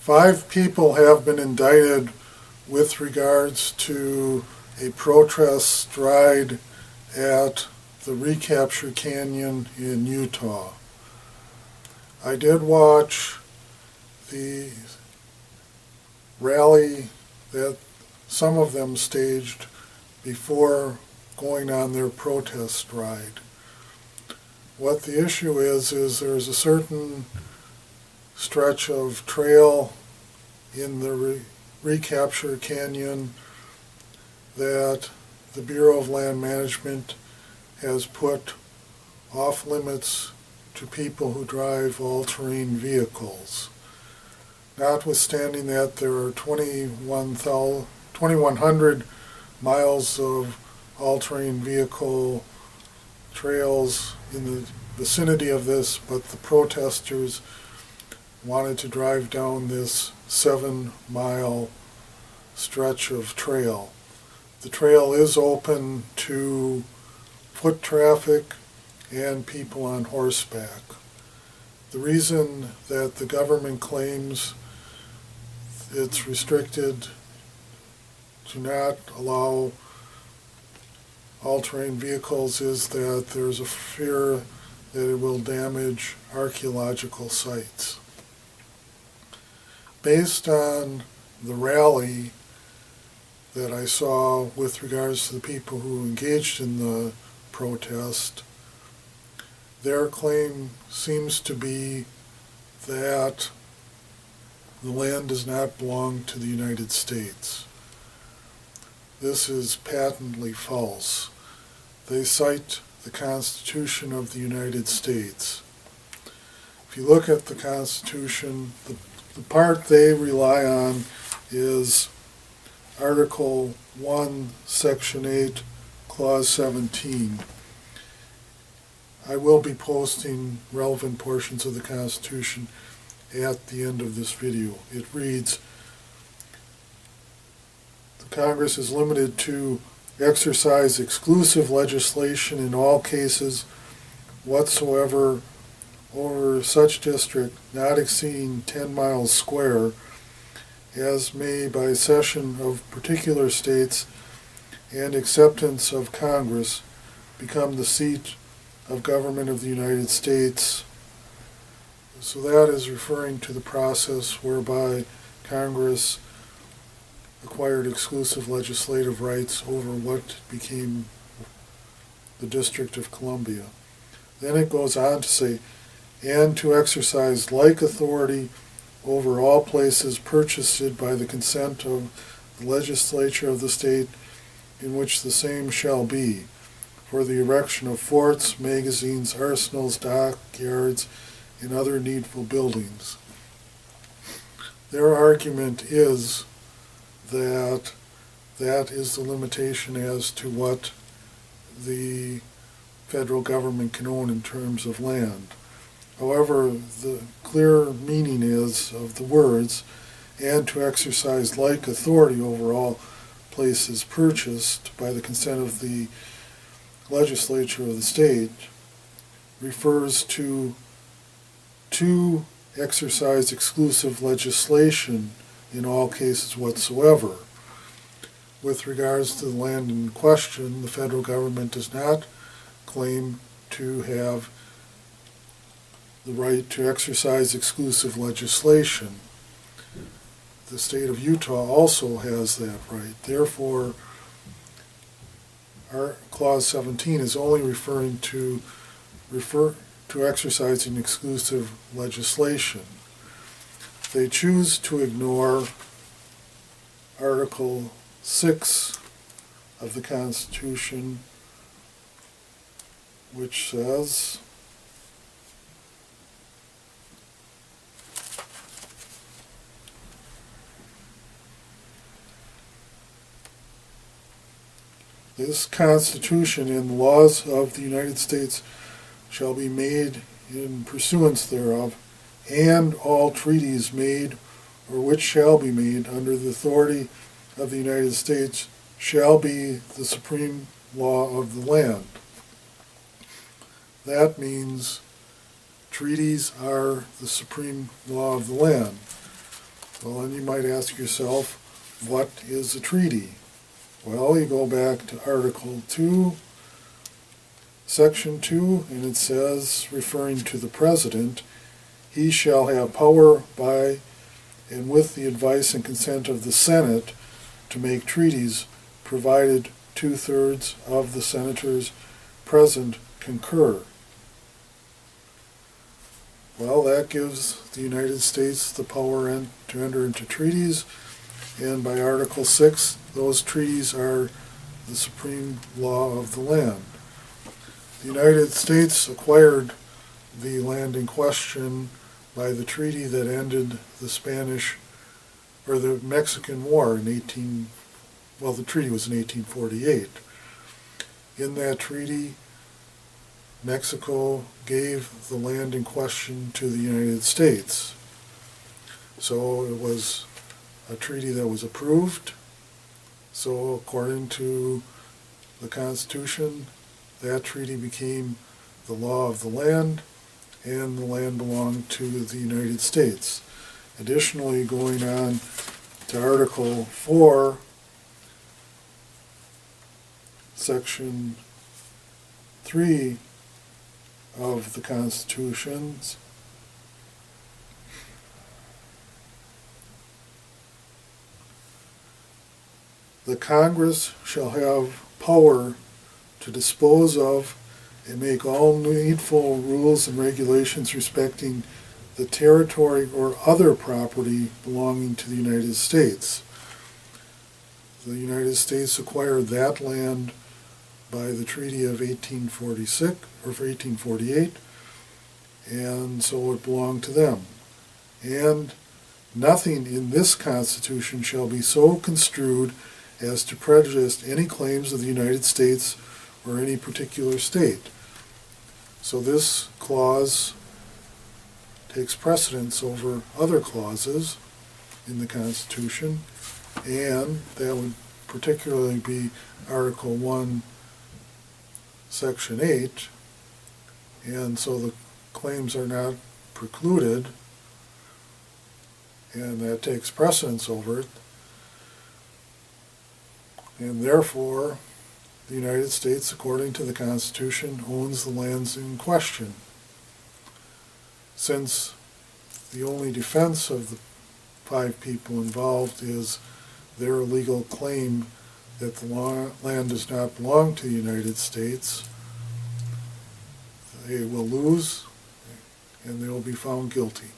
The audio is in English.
5 people have been indicted with regards to a protest ride at the Recapture Canyon in Utah. I did watch the rally that some of them staged before going on their protest ride. What the issue is there's a certain stretch of trail in the Recapture Canyon that the Bureau of Land Management has put off limits to people who drive all-terrain vehicles. Notwithstanding that, there are 2,100 miles of all-terrain vehicle trails in the vicinity of this, but the protesters wanted to drive down this 7-mile stretch of trail. The trail is open to foot traffic and people on horseback. The reason that the government claims it's restricted to not allow all-terrain vehicles is that there's a fear that it will damage archaeological sites. Based on the rally that I saw with regards to the people who engaged in the protest, their claim seems to be that the land does not belong to the United States. This is patently false. They cite the Constitution of the United States. If you look at the Constitution, the part they rely on is Article 1, Section 8, Clause 17. I will be posting relevant portions of the Constitution at the end of this video. It reads, "The Congress is limited to exercise exclusive legislation in all cases whatsoever over such district not exceeding 10 miles square as may by cession of particular states and acceptance of Congress become the seat of government of the United States." So that is referring to the process whereby Congress acquired exclusive legislative rights over what became the District of Columbia. Then it goes on to say, "and to exercise like authority over all places purchased by the consent of the legislature of the state in which the same shall be, for the erection of forts, magazines, arsenals, dockyards, and other needful buildings." Their argument is that that is the limitation as to what the federal government can own in terms of land. However, the clear meaning is of the words, "and to exercise like authority over all places purchased by the consent of the legislature of the state," refers to exercise exclusive legislation in all cases whatsoever. With regards to the land in question, the federal government does not claim to have the right to exercise exclusive legislation. The state of Utah also has that right. Therefore, our Clause 17 is only referring to exercising exclusive legislation. They choose to ignore Article 6 of the Constitution, which says, "This Constitution and the laws of the United States shall be made in pursuance thereof, and all treaties made or which shall be made under the authority of the United States shall be the supreme law of the land." That means treaties are the supreme law of the land. Well, then you might ask yourself, what is a treaty? Well, you go back to Article 2, Section 2, and it says, referring to the President, he shall have power by and with the advice and consent of the Senate to make treaties, provided 2/3 of the senators present concur. Well, that gives the United States the power to enter into treaties, and by Article 6, those treaties are the supreme law of the land. The United States acquired the land in question by the treaty that ended the the Mexican War in the treaty was in 1848. In that treaty, Mexico gave the land in question to the United States. So it was a treaty that was approved. So according to the Constitution, that treaty became the law of the land, and the land belonged to the United States. Additionally, going on to Article 4, Section 3 of the Constitutions, the Congress shall have power to dispose of and make all needful rules and regulations respecting the territory or other property belonging to the United States. The United States acquired that land by the Treaty of 1848, and so it belonged to them. And nothing in this Constitution shall be so construed as to prejudice any claims of the United States or any particular state. So this clause takes precedence over other clauses in the Constitution, and that would particularly be Article 1, Section 8, and so the claims are not precluded, and that takes precedence over it, and therefore the United States, according to the Constitution, owns the lands in question. Since the only defense of the 5 people involved is their legal claim that the land does not belong to the United States, they will lose and they will be found guilty.